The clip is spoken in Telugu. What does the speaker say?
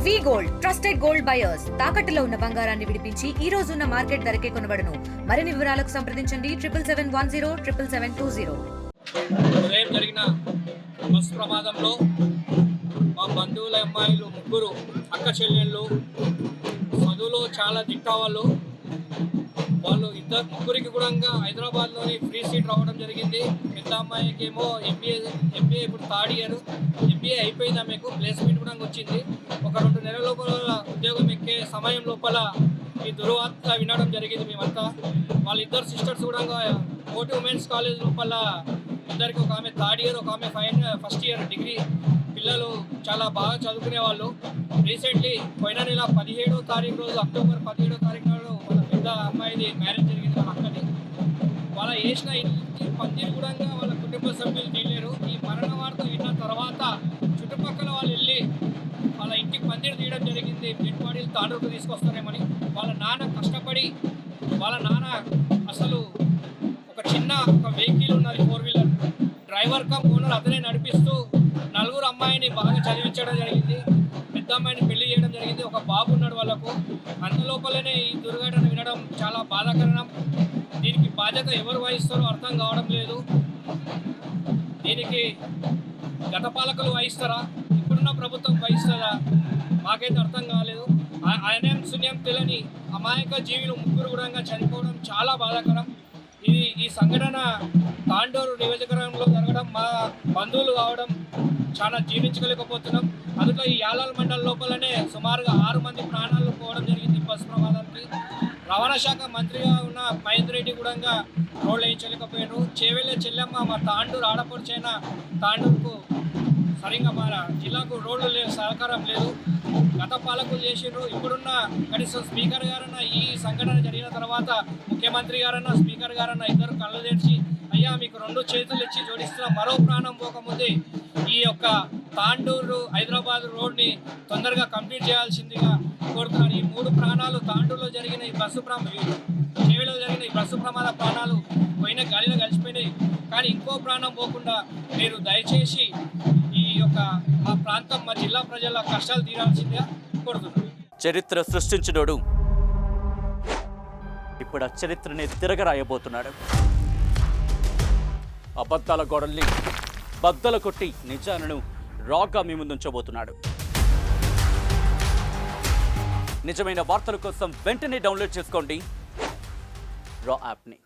వి గోల్డ్ ట్రస్టెడ్ గోల్డ్ బయర్స్ తాకట్టులో ఉన్న బంగారాన్ని విడిపించి ఈ రోజు ఉన్న మార్కెట్ ధరకే కొనబడును. మరిన్ని వివరాలకు సంప్రదించండి 7771077720. ఉదయం జరిగిన బస్సు ప్రమాదంలో మా బంధువుల అమ్మాయిలు ముగ్గురు అక్క చెల్లెళ్ళు చదువులో చాలా దిట్ట వాళ్ళు ఇద్దరు ముగ్గురికి కూడా హైదరాబాద్లోని ఫ్రీ సీట్ రావడం జరిగింది. పెద్ద అమ్మాయికి ఏమో ఎంబీఏ ఇప్పుడు థర్డ్ ఇయర్ ఎంబీఏ అయిపోయింది. ఆమెకు ప్లేస్మెంట్ కూడా వచ్చింది. ఒక 2 నెలల లోపల ఉద్యోగం ఎక్కే సమయం లోపల ఈ దుర్వార్త వినడం జరిగింది. మేమంతా వాళ్ళిద్దరు సిస్టర్స్ కూడా కోటి ఉమెన్స్ కాలేజ్ లోపల ఇద్దరికి, ఒక ఆమె థర్డ్ ఇయర్, ఒక ఆమె ఫస్ట్ ఇయర్ డిగ్రీ పిల్లలు చాలా బాగా చదువుకునే వాళ్ళు. రీసెంట్లీ పోయిన నెల 17వ తారీఖు రోజు, అక్టోబర్ 17వ తారీఖు నాడు వాళ్ళ పెద్ద అమ్మాయిది మ్యారేజ్ జరిగింది. వాళ్ళ అక్కది వాళ్ళ వేసిన ఇంటి పందిరి కూడా వాళ్ళ కుటుంబ సభ్యులు తీయలేరు. ఈ మరణ వార్త విన్న తర్వాత చుట్టుపక్కల వాళ్ళు వెళ్ళి వాళ్ళ ఇంటికి పందిరి తీయడం జరిగింది. డెడ్ బాడీలు తాండూరుకు తీసుకొస్తారేమని. వాళ్ళ నాన్న కష్టపడి, వాళ్ళ నాన్న అసలు ఒక వెహికల్ ఉన్నది, 4 వీలర్, డ్రైవర్ కమ్ ఓనర్ అతనే నడిపిస్తూ 4 అమ్మాయిని బాగా చదివించడం జరిగింది. పెద్ద అమ్మాయిని పెళ్లి చేయడం జరిగింది. ఒక బాబు ఉన్నాడు వాళ్ళకు. అందులోపలనే ఈ దుర్ఘటన వినడం చాలా బాధాకరణం. దీనికి బాధ్యత ఎవరు వహిస్తారో అర్థం కావడం లేదు. దీనికి గత పాలకులు వహిస్తారా, ఇప్పుడున్న ప్రభుత్వం వహిస్తారా, మాకైతే అర్థం కాలేదు. అన్యం శూన్యం తెలియని అమాయక జీవులు ముగ్గురు కూడా చనిపోవడం చాలా బాధాకరం. ఈ సంఘటన తాండూరు నియోజకవర్గంలో జరగడం, మా బంధువులు కావడం చాలా జీర్ణించలేకపోతున్నాం. అందులో ఈ యాలాల్ మండలం లోపలనే సుమారుగా 6 మంది ప్రాణాలు పోవడం జరిగింది బస్సు ప్రమాదానికి. రవాణా శాఖ మంత్రిగా ఉన్న మహేందర్ రెడ్డి కూడా రోడ్లు వేయించలేకపోయారు. చేవెళ్ళే చెల్లెమ్మ మా తాండూరు ఆడపడిచైన తాండూరుకు సరిగ్గా మన జిల్లాకు రోడ్లు సహకారం లేదు. గత పాలకులు చేసిండ్రు. ఇప్పుడున్న కనీసం స్పీకర్ గారన్న ఈ సంఘటన జరిగిన తర్వాత ముఖ్యమంత్రి గారన్న స్పీకర్ గారన్న ఇద్దరు కళ్ళు తెరిచి, అయ్యా మీకు 2 చేతులు ఇచ్చి జోడిస్తున్న, మరో ప్రాణం పోకముందే ఈ యొక్క తాండూరు హైదరాబాద్ రోడ్ని తొందరగా కంప్లీట్ చేయాల్సిందిగా కోరుతున్నారు. ఈ 3 ప్రాణాలు తాండూరులో జరిగిన ఈ చెవిలో జరిగిన ఈ బస్సు ప్రమాద ప్రాణాలు పోయిన గాలిలో కలిసిపోయినాయి. కానీ ఇంకో ప్రాణం పోకుండా మీరు దయచేసి ఈ యొక్క మా ప్రాంతం, మా జిల్లా ప్రజల కష్టాలు తీరాల్సిందిగా కోరుతున్నారు. చరిత్ర సృష్టించినోడు ఇప్పుడు ఆ చరిత్రని తిరగరాయబోతున్నాడు. అబద్ధాల గోడల్ని బద్దల కొట్టి నిజాలను రాగా మీ ముందుంచబోతున్నాడు. నిజమైన వార్తల కోసం వెంటనే డౌన్లోడ్ చేసుకోండి రా యాప్ని.